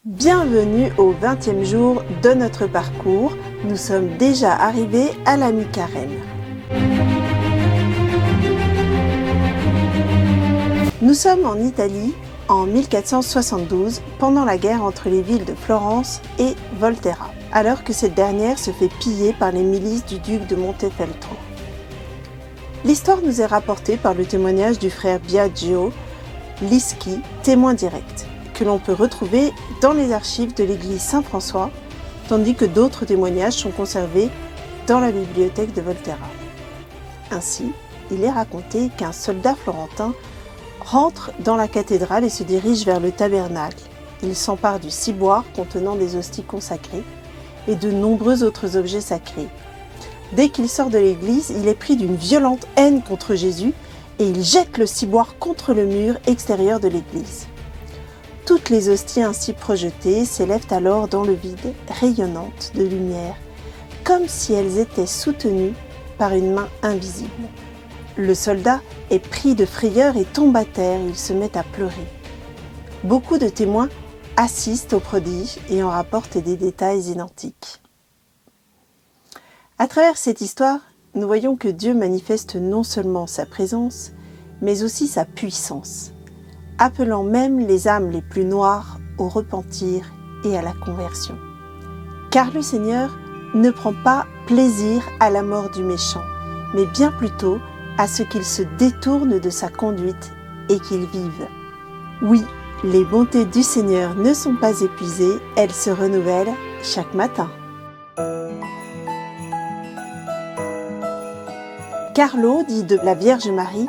Bienvenue au 20e jour de notre parcours. Nous sommes déjà arrivés à la mi-carême. Nous sommes en Italie en 1472 pendant la guerre entre les villes de Florence et Volterra, alors que cette dernière se fait piller par les milices du duc de Montefeltro. L'histoire nous est rapportée par le témoignage du frère Biagio Lischi, témoin direct, que l'on peut retrouver dans les archives de l'église Saint-François, tandis que d'autres témoignages sont conservés dans la bibliothèque de Volterra. Ainsi, il est raconté qu'un soldat florentin rentre dans la cathédrale et se dirige vers le tabernacle. Il s'empare du ciboire contenant des hosties consacrées et de nombreux autres objets sacrés. Dès qu'il sort de l'église, il est pris d'une violente haine contre Jésus et il jette le ciboire contre le mur extérieur de l'église. Toutes les hosties ainsi projetées s'élèvent alors dans le vide, rayonnantes de lumière, comme si elles étaient soutenues par une main invisible. Le soldat est pris de frayeur et tombe à terre, il se met à pleurer. Beaucoup de témoins assistent au prodige et en rapportent des détails identiques. À travers cette histoire, nous voyons que Dieu manifeste non seulement sa présence, mais aussi sa puissance, appelant même les âmes les plus noires au repentir et à la conversion. Car le Seigneur ne prend pas plaisir à la mort du méchant, mais bien plutôt à ce qu'il se détourne de sa conduite et qu'il vive. Oui, les bontés du Seigneur ne sont pas épuisées, elles se renouvellent chaque matin. Carlo dit de la Vierge Marie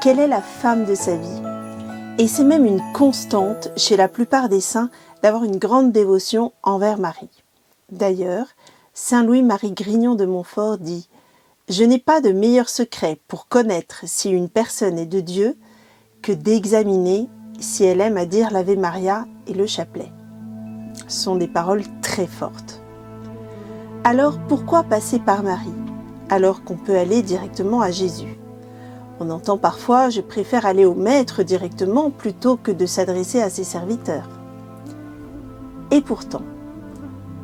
qu'elle est la femme de sa vie. Et c'est même une constante chez la plupart des saints d'avoir une grande dévotion envers Marie. D'ailleurs, saint Louis-Marie Grignon de Montfort dit « Je n'ai pas de meilleur secret pour connaître si une personne est de Dieu que d'examiner si elle aime à dire l'Ave Maria et le chapelet. » Ce sont des paroles très fortes. Alors pourquoi passer par Marie, alors qu'on peut aller directement à Jésus ? On entend parfois « je préfère aller au maître directement plutôt que de s'adresser à ses serviteurs ». Et pourtant,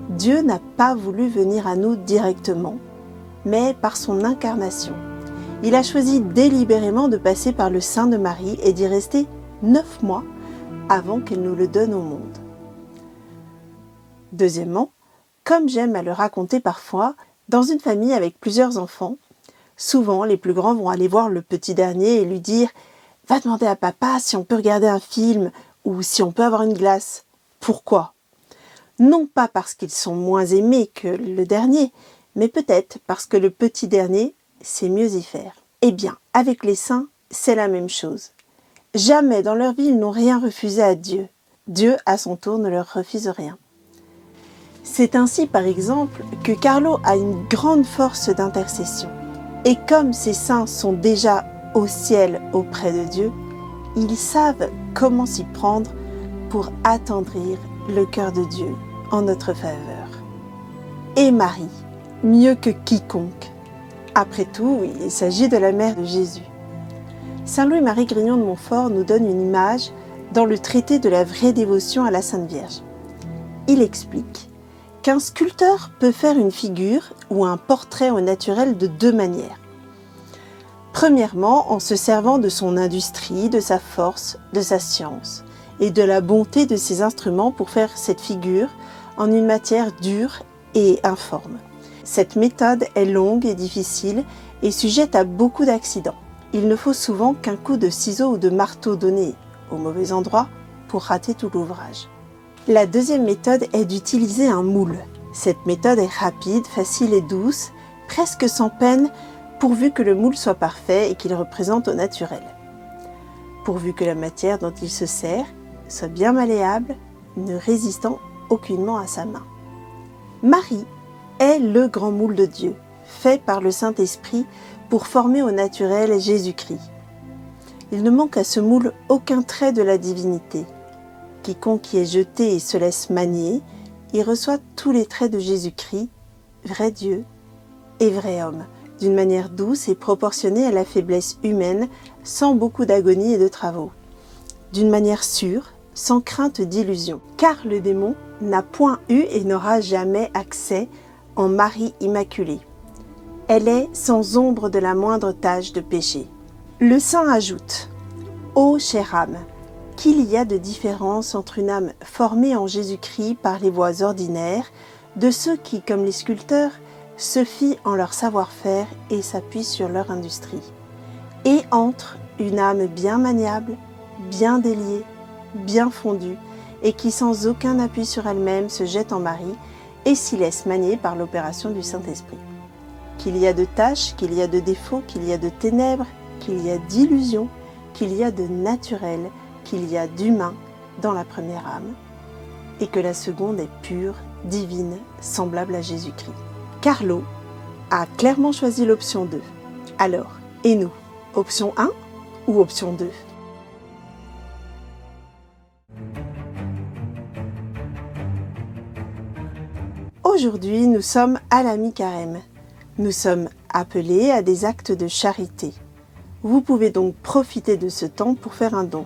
Dieu n'a pas voulu venir à nous directement, mais par son incarnation. Il a choisi délibérément de passer par le sein de Marie et d'y rester 9 mois avant qu'elle nous le donne au monde. Deuxièmement, comme j'aime à le raconter parfois, dans une famille avec plusieurs enfants, souvent, les plus grands vont aller voir le petit dernier et lui dire « Va demander à papa si on peut regarder un film ou si on peut avoir une glace. » Pourquoi ? Non pas parce qu'ils sont moins aimés que le dernier, mais peut-être parce que le petit dernier sait mieux y faire. Eh bien, avec les saints, c'est la même chose. Jamais dans leur vie, ils n'ont rien refusé à Dieu. Dieu, à son tour, ne leur refuse rien. C'est ainsi, par exemple, que Carlo a une grande force d'intercession. Et comme ces saints sont déjà au ciel auprès de Dieu, ils savent comment s'y prendre pour attendrir le cœur de Dieu en notre faveur. Et Marie, mieux que quiconque. Après tout, il s'agit de la mère de Jésus. Saint Louis-Marie Grignon de Montfort nous donne une image dans le traité de la vraie dévotion à la Sainte Vierge. Il explique qu'un sculpteur peut faire une figure ou un portrait au naturel de 2 manières. Premièrement, en se servant de son industrie, de sa force, de sa science et de la bonté de ses instruments pour faire cette figure en une matière dure et informe. Cette méthode est longue et difficile et sujette à beaucoup d'accidents. Il ne faut souvent qu'un coup de ciseau ou de marteau donné au mauvais endroit pour rater tout l'ouvrage. La deuxième méthode est d'utiliser un moule. Cette méthode est rapide, facile et douce, presque sans peine, pourvu que le moule soit parfait et qu'il représente au naturel. Pourvu que la matière dont il se sert soit bien malléable, ne résistant aucunement à sa main. Marie est le grand moule de Dieu, fait par le Saint-Esprit pour former au naturel Jésus-Christ. Il ne manque à ce moule aucun trait de la divinité. Quiconque y est jeté et se laisse manier, y reçoit tous les traits de Jésus-Christ, vrai Dieu et vrai homme, d'une manière douce et proportionnée à la faiblesse humaine, sans beaucoup d'agonie et de travaux. D'une manière sûre, sans crainte d'illusion, car le démon n'a point eu et n'aura jamais accès en Marie Immaculée. Elle est sans ombre de la moindre tache de péché. Le saint ajoute « Ô chère âme, qu'il y a de différence entre une âme formée en Jésus-Christ par les voies ordinaires, de ceux qui, comme les sculpteurs, se fient en leur savoir-faire et s'appuient sur leur industrie, et entre une âme bien maniable, bien déliée, bien fondue, et qui sans aucun appui sur elle-même se jette en Marie et s'y laisse manier par l'opération du Saint-Esprit. Qu'il y a de tâches, qu'il y a de défauts, qu'il y a de ténèbres, qu'il y a d'illusions, qu'il y a de naturel, qu'il y a d'humain dans la première âme, et que la seconde est pure, divine, semblable à Jésus-Christ. Carlo a clairement choisi l'option 2. Alors, et nous, option 1 ou option 2 ? Aujourd'hui, nous sommes à la mi-carême. Nous sommes appelés à des actes de charité. Vous pouvez donc profiter de ce temps pour faire un don.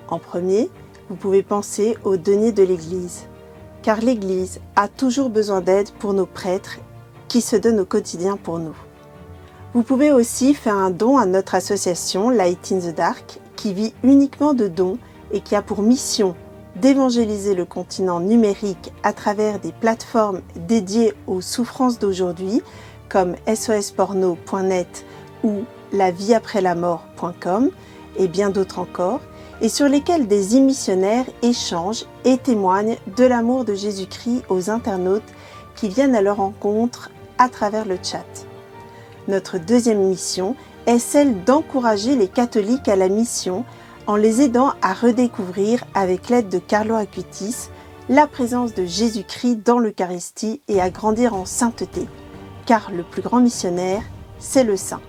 En premier, vous pouvez penser aux deniers de l'Église, car l'Église a toujours besoin d'aide pour nos prêtres qui se donnent au quotidien pour nous. Vous pouvez aussi faire un don à notre association Light in the Dark, qui vit uniquement de dons et qui a pour mission d'évangéliser le continent numérique à travers des plateformes dédiées aux souffrances d'aujourd'hui, comme sosporno.net ou lavieaprèslamort.com et bien d'autres encore, et sur lesquels des émissionnaires échangent et témoignent de l'amour de Jésus-Christ aux internautes qui viennent à leur rencontre à travers le chat. Notre deuxième mission est celle d'encourager les catholiques à la mission en les aidant à redécouvrir, avec l'aide de Carlo Acutis, la présence de Jésus-Christ dans l'Eucharistie et à grandir en sainteté, car le plus grand missionnaire, c'est le saint.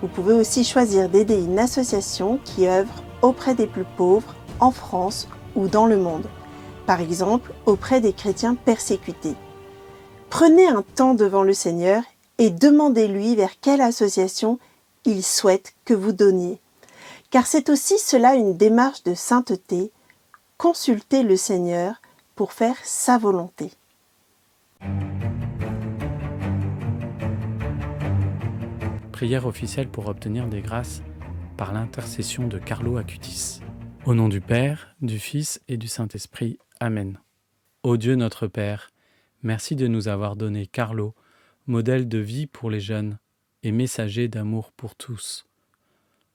Vous pouvez aussi choisir d'aider une association qui œuvre auprès des plus pauvres en France ou dans le monde, par exemple auprès des chrétiens persécutés. Prenez un temps devant le Seigneur et demandez-lui vers quelle association il souhaite que vous donniez. Car c'est aussi cela une démarche de sainteté, consulter le Seigneur pour faire sa volonté. Prière officielle pour obtenir des grâces par l'intercession de Carlo Acutis. Au nom du Père, du Fils et du Saint-Esprit. Amen. Ô Dieu notre Père, merci de nous avoir donné Carlo, modèle de vie pour les jeunes et messager d'amour pour tous.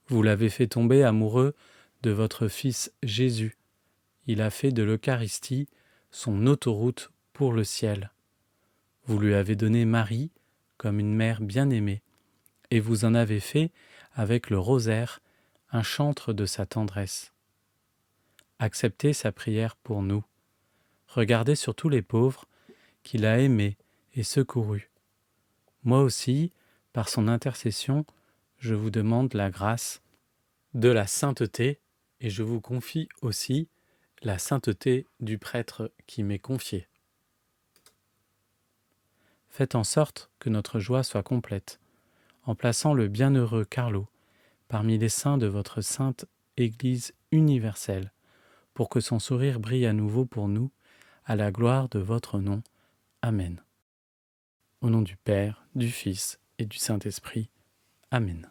Vous l'avez fait tomber amoureux de votre Fils Jésus. Il a fait de l'Eucharistie son autoroute pour le ciel. Vous lui avez donné Marie comme une mère bien-aimée, et vous en avez fait, avec le rosaire, un chantre de sa tendresse. Acceptez sa prière pour nous. Regardez sur tous les pauvres qu'il a aimés et secourus. Moi aussi, par son intercession, je vous demande la grâce de la sainteté, et je vous confie aussi la sainteté du prêtre qui m'est confié. Faites en sorte que notre joie soit complète, en plaçant le bienheureux Carlo parmi les saints de votre sainte Église universelle, pour que son sourire brille à nouveau pour nous, à la gloire de votre nom. Amen. Au nom du Père, du Fils et du Saint-Esprit. Amen.